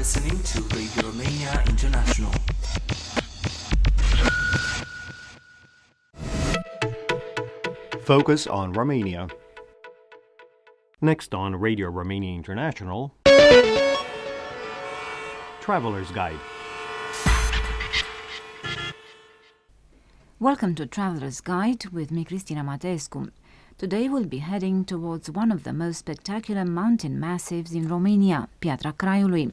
listening to Radio Romania International. Focus on Romania. Next on Radio Romania International, Traveler's Guide. Welcome to Traveler's Guide with me, Cristina Mateescu. Today we'll be heading towards one of the most spectacular mountain massives in Romania, Piatra Craiului.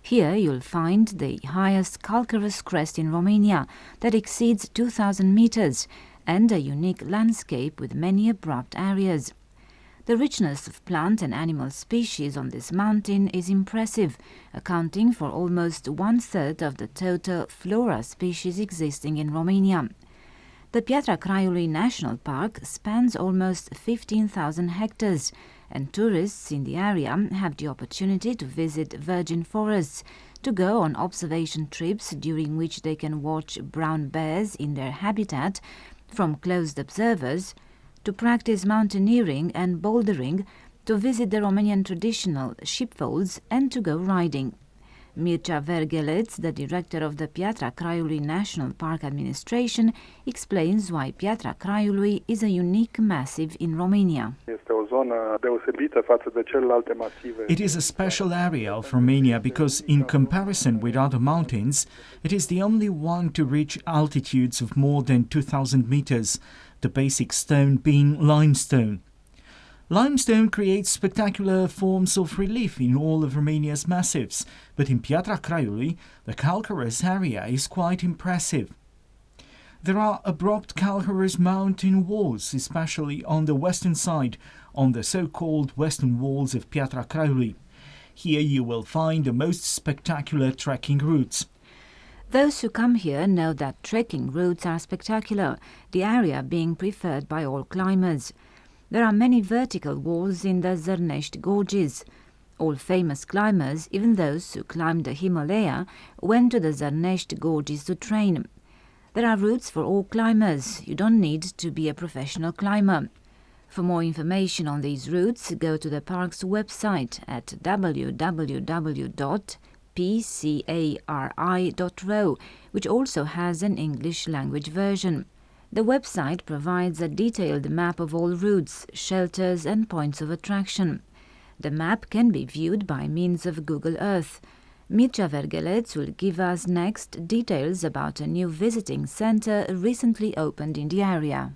Here you'll find the highest calcareous crest in Romania that exceeds 2,000 meters and a unique landscape with many abrupt areas. The richness of plant and animal species on this mountain is impressive, accounting for almost one-third of the total flora species existing in Romania. The Piatra Craiului National Park spans almost 15,000 hectares, and tourists in the area have the opportunity to visit virgin forests, to go on observation trips during which they can watch brown bears in their habitat from closed observers, to practice mountaineering and bouldering, to visit the Romanian traditional sheepfolds, and to go riding. Mircea Vergheleț, the director of the Piatra Craiului National Park Administration, explains why Piatra Craiului is a unique massive in Romania. It is a special area of Romania because, in comparison with other mountains, it is the only one to reach altitudes of more than 2,000 meters, the basic stone being limestone. Limestone creates spectacular forms of relief in all of Romania's massives, but in Piatra Craiului, the calcareous area is quite impressive. There are abrupt calcareous mountain walls, especially on the western side, on the so-called western walls of Piatra Craiului. Here you will find the most spectacular trekking routes. Those who come here know that trekking routes are spectacular, the area being preferred by all climbers. There are many vertical walls in the Zărnești gorges. All famous climbers, even those who climbed the Himalaya, went to the Zărnești gorges to train. There are routes for all climbers. You don't need to be a professional climber. For more information on these routes, go to the park's website at www.pcari.ro, which also has an English language version. The website provides a detailed map of all routes, shelters and points of attraction. The map can be viewed by means of Google Earth. Mircea Vergheleț will give us next details about a new visiting center recently opened in the area.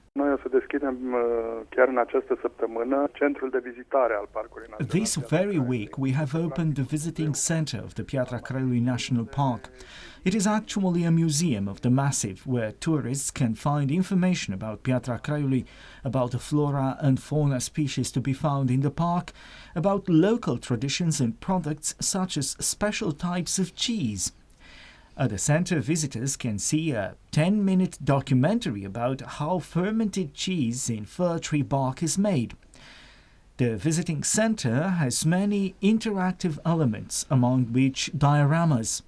This very week we have opened the visiting center of the Piatra Craiului National Park. It is actually a museum of the massif where tourists can find information about Piatra Craiului, about the flora and fauna species to be found in the park, about local traditions and products such as special types of cheese. At the center, visitors can see a 10-minute documentary about how fermented cheese in fir tree bark is made. The visiting center has many interactive elements, among which dioramas.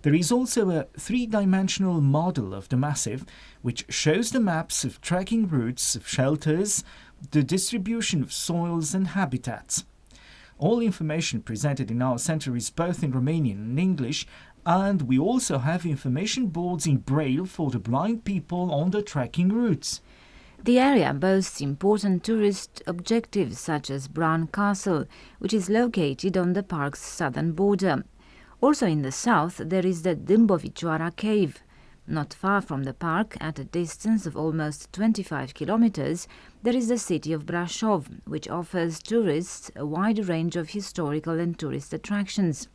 There is also a three-dimensional model of the massif, which shows the maps of trekking routes, of shelters, the distribution of soils and habitats. All information presented in our center is both in Romanian and English, and we also have information boards in Braille for the blind people on the trekking routes. The area boasts important tourist objectives such as Bran Castle, which is located on the park's southern border. Also in the south there is the Dâmbovicioara cave. Not far from the park, at a distance of almost 25 kilometers, there is the city of Brașov, which offers tourists a wide range of historical and tourist attractions.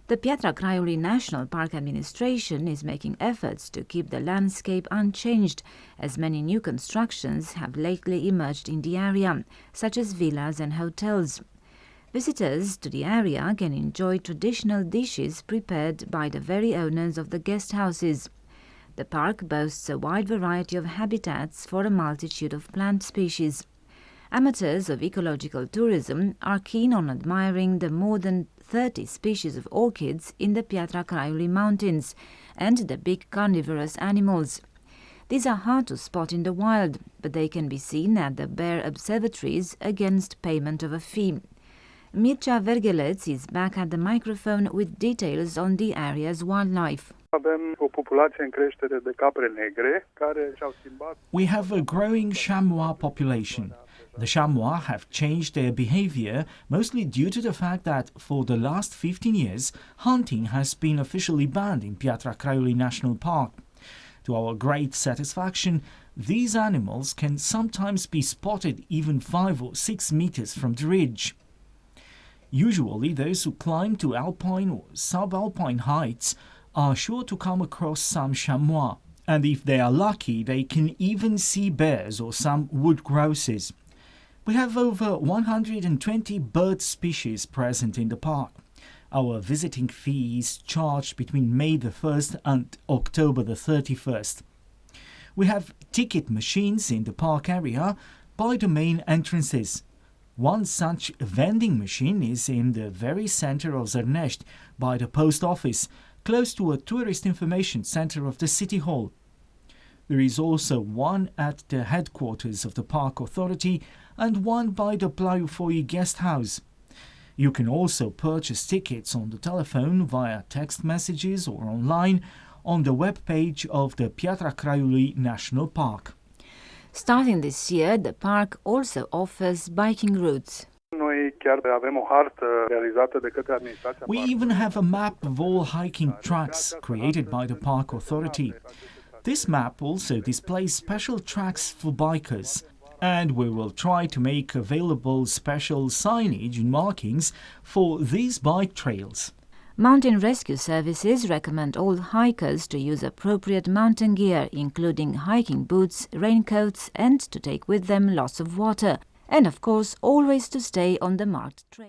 The Piatra Craiului National Park Administration is making efforts to keep the landscape unchanged, as many new constructions have lately emerged in the area, such as villas and hotels. Visitors to the area can enjoy traditional dishes prepared by the very owners of the guest houses. The park boasts a wide variety of habitats for a multitude of plant species. Amateurs of ecological tourism are keen on admiring the more than 30 species of orchids in the Piatra Craiului mountains and the big carnivorous animals. These are hard to spot in the wild, but they can be seen at the bear observatories against payment of a fee. Mircea Vergheleț is back at the microphone with details on the area's wildlife. Avem o populație în creștere de capre negre care și-au schimbat. We have a growing chamois population. The chamois have changed their behavior mostly due to the fact that for the last 15 years, hunting has been officially banned in Piatra Craiului National Park. To our great satisfaction, these animals can sometimes be spotted even 5 or 6 meters from the ridge. Usually, those who climb to alpine or subalpine heights are sure to come across some chamois, and if they are lucky, they can even see bears or some wood grosses. We have over 120 bird species present in the park. Our visiting fee is charged between May the 1st and October the 31st. We have ticket machines in the park area by the main entrances. One such vending machine is in the very center of Zărnești by the post office, close to a tourist information center of the city hall. There is also one at the headquarters of the park authority and one by the Plaiufoi guest house. You can also purchase tickets on the telephone via text messages or online on the web page of the Piatra Craiului National Park. Starting this year, the park also offers biking routes. Noi chiar avem o hartă realizată de către administrația We even have a map of all hiking tracks created by the park authority. This map also displays special tracks for bikers, and we will try to make available special signage and markings for these bike trails. Mountain rescue services recommend all hikers to use appropriate mountain gear, including hiking boots, raincoats, and to take with them lots of water, and of course always to stay on the marked trail.